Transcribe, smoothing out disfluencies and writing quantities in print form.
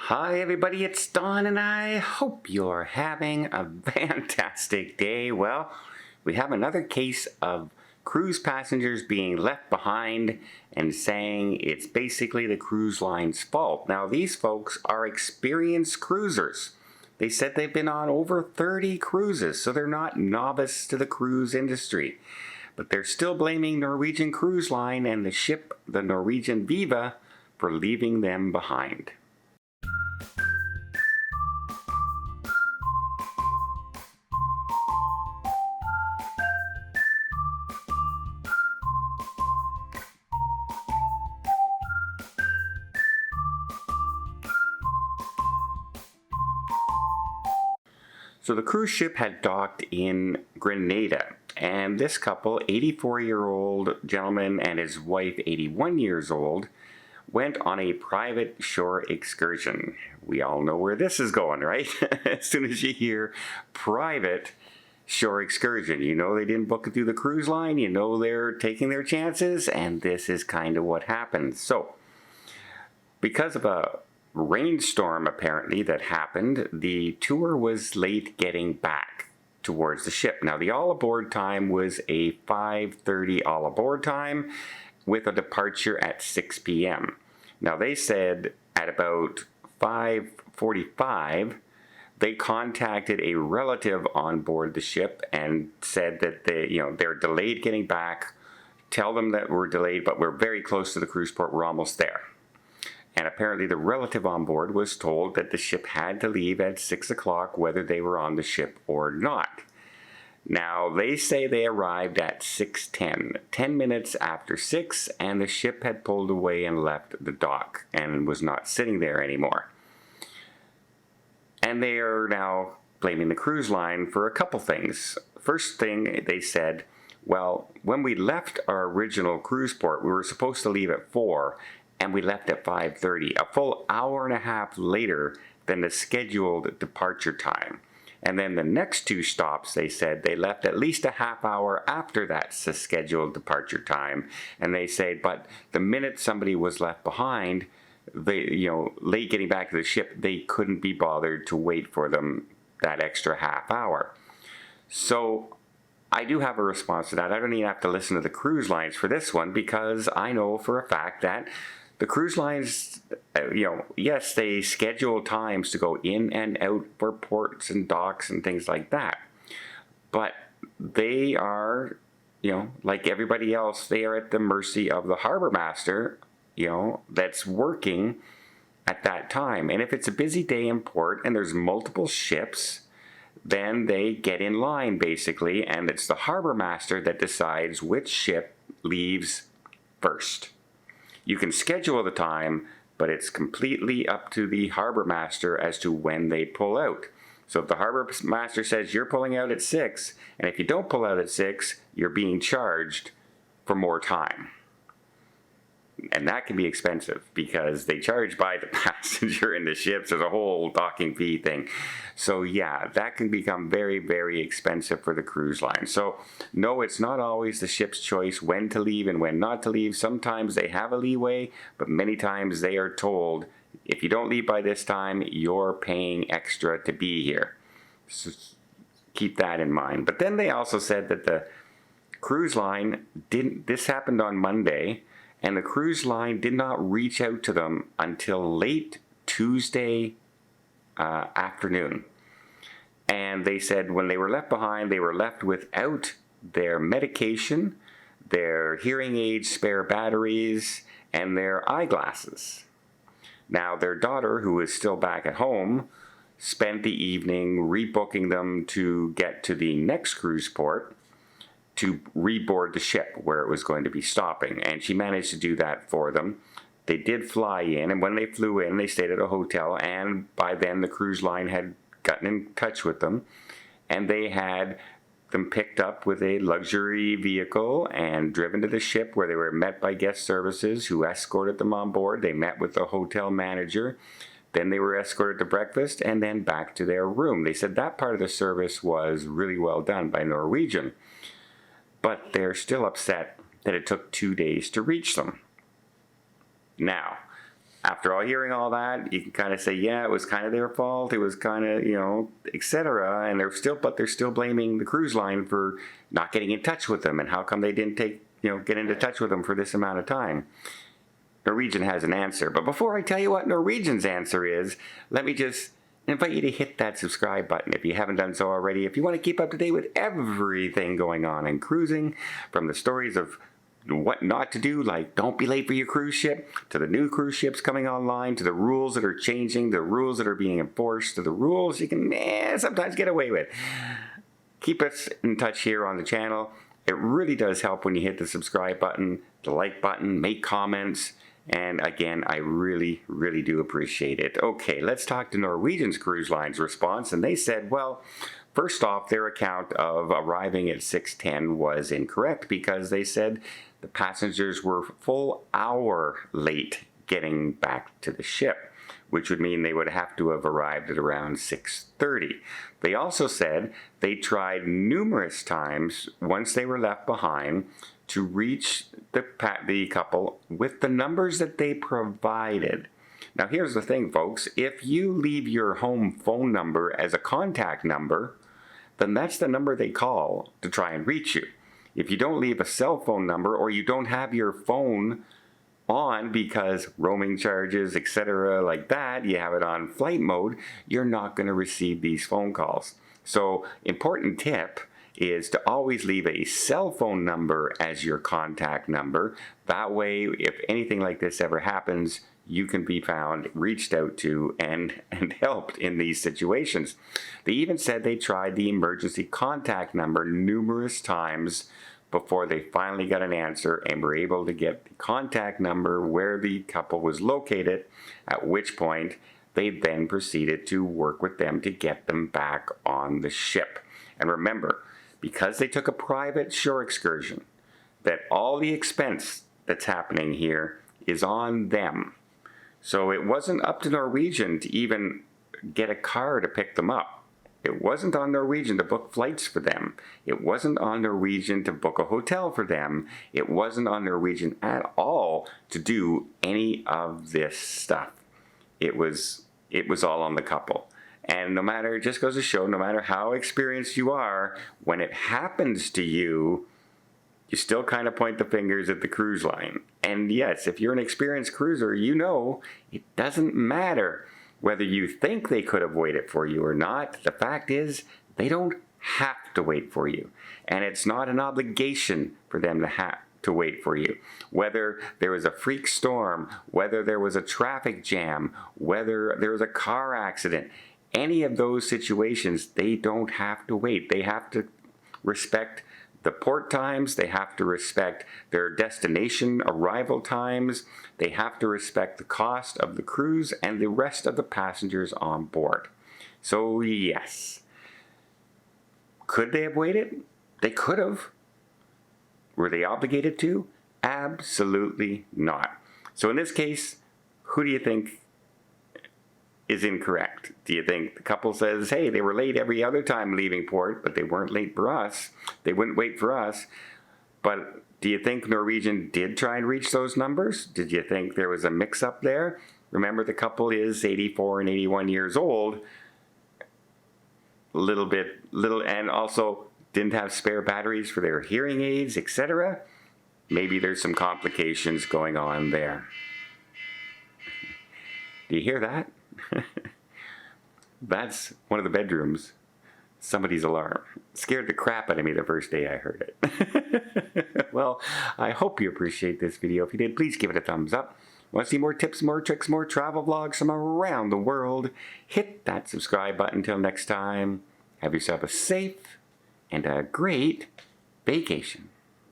Hi everybody, it's Don and I hope you're having a fantastic day. Well, we have another case of cruise passengers being left behind and saying it's basically the cruise line's fault. Now these folks are experienced cruisers. They said they've been on over 30 cruises, so they're not novice to the cruise industry. But they're still blaming Norwegian Cruise Line and the ship, the Norwegian Viva, for leaving them behind. So the cruise ship had docked in Grenada, and this couple, 84-year-old gentleman and his wife, 81 years old, went on a private shore excursion. We all know where this is going, right? As soon as you hear private shore excursion, you know they didn't book it through the cruise line, you know they're taking their chances, and this is kind of what happened. So, because of a rainstorm apparently that happened, the tour was late getting back towards the ship. Now the all aboard time was a 5:30 all aboard time with a departure at 6 p.m. Now they said at about 5:45 they contacted a relative on board the ship and said that they're delayed getting back. Tell them that we're delayed, but we're very close to the cruise port, we're almost there. And apparently the relative on board was told that the ship had to leave at 6 o'clock whether they were on the ship or not. Now, they say they arrived at 6:10, 10 minutes after 6, and the ship had pulled away and left the dock and was not sitting there anymore. And they are now blaming the cruise line for a couple things. First thing, they said, well, when we left our original cruise port, we were supposed to leave at 4, and we left at 5:30, a full hour and a half later than the scheduled departure time. And then the next two stops, they said, they left at least a half hour after that scheduled departure time. And they say, but the minute somebody was left behind, late getting back to the ship, they couldn't be bothered to wait for them that extra half hour. So I do have a response to that. I don't even have to listen to the cruise lines for this one, because I know for a fact that the cruise lines, yes, they schedule times to go in and out for ports and docks and things like that. But they are, like everybody else, they are at the mercy of the harbor master, that's working at that time. And if it's a busy day in port and there's multiple ships, then they get in line basically, and it's the harbor master that decides which ship leaves first. You can schedule the time, but it's completely up to the harbor master as to when they pull out. So if the harbor master says you're pulling out at 6, and if you don't pull out at 6, you're being charged for more time. And that can be expensive because they charge by the passenger in the ships. There's a whole docking fee thing. So yeah, that can become very, very expensive for the cruise line. So no, it's not always the ship's choice when to leave and when not to leave. Sometimes they have a leeway, but many times they are told, if you don't leave by this time, you're paying extra to be here. So keep that in mind. But then they also said that the cruise line this happened on Monday, and the cruise line did not reach out to them until late Tuesday afternoon. And they said when they were left behind, they were left without their medication, their hearing aids, spare batteries, and their eyeglasses. Now, their daughter, who is still back at home, spent the evening rebooking them to get to the next cruise port to reboard the ship where it was going to be stopping, and she managed to do that for them. They did fly in, and when they flew in, they stayed at a hotel, and by then the cruise line had gotten in touch with them, and they had them picked up with a luxury vehicle and driven to the ship, where they were met by guest services who escorted them on board. They met with the hotel manager, then they were escorted to breakfast, and then back to their room. They said that part of the service was really well done by Norwegian. But they're still upset that it took 2 days to reach them. Now, after all hearing all that, you can kind of say, yeah, it was kind of their fault. It was kind of, you know, etc. And they're still blaming the cruise line for not getting in touch with them. And how come they didn't get into touch with them for this amount of time? Norwegian has an answer. But before I tell you what Norwegian's answer is, let me just invite you to hit that subscribe button if you haven't done so already. If you want to keep up to date with everything going on in cruising, from the stories of what not to do, like don't be late for your cruise ship, to the new cruise ships coming online, to the rules that are changing, the rules that are being enforced, to the rules you can sometimes get away with. Keep us in touch here on the channel. It really does help when you hit the subscribe button, the like button, make comments, and again, I really, really do appreciate it. Okay, let's talk to Norwegian's Cruise Line's response, and they said, well, first off, their account of arriving at 6:10 was incorrect because they said the passengers were a full hour late getting back to the ship, which would mean they would have to have arrived at around 6:30. They also said they tried numerous times once they were left behind to reach the couple with the numbers that they provided. Now here's the thing, folks. If you leave your home phone number as a contact number, then that's the number they call to try and reach you. If you don't leave a cell phone number, or you don't have your phone on because roaming charges, etc. like that, you have it on flight mode, you're not going to receive these phone calls. So, important tip is to always leave a cell phone number as your contact number. That way, if anything like this ever happens, you can be found, reached out to, and helped in these situations. They even said they tried the emergency contact number numerous times before they finally got an answer and were able to get the contact number where the couple was located, at which point they then proceeded to work with them to get them back on the ship. And remember, because they took a private shore excursion, that all the expense that's happening here is on them. So it wasn't up to Norwegian to even get a car to pick them up. It wasn't on Norwegian to book flights for them. It wasn't on Norwegian to book a hotel for them. It wasn't on Norwegian at all to do any of this stuff. It was all on the couple. And no matter, it just goes to show, no matter how experienced you are, when it happens to you, you still kind of point the fingers at the cruise line. And yes, if you're an experienced cruiser, you know it doesn't matter whether you think they could have waited for you or not. The fact is, they don't have to wait for you. And it's not an obligation for them to have to wait for you. Whether there was a freak storm, whether there was a traffic jam, whether there was a car accident, any of those situations, they don't have to wait. They have to respect the port times. They have to respect their destination arrival times. They have to respect the cost of the cruise and the rest of the passengers on board. So yes, could they have waited? They could have. Were they obligated to? Absolutely not. So in this case, who do you think is incorrect? Do you think the couple says, hey, they were late every other time leaving port, but they weren't late for us? They wouldn't wait for us. But do you think Norwegian did try and reach those numbers? Did you think there was a mix-up there? Remember, the couple is 84 and 81 years old. And also didn't have spare batteries for their hearing aids, etc. Maybe there's some complications going on there. Do you hear that? That's one of the bedrooms. Somebody's alarm. Scared the crap out of me the first day I heard it. Well, I hope you appreciate this video. If you did, please give it a thumbs up. Want to see more tips, more tricks, more travel vlogs from around the world? Hit that subscribe button. Until next time, have yourself a safe and a great vacation.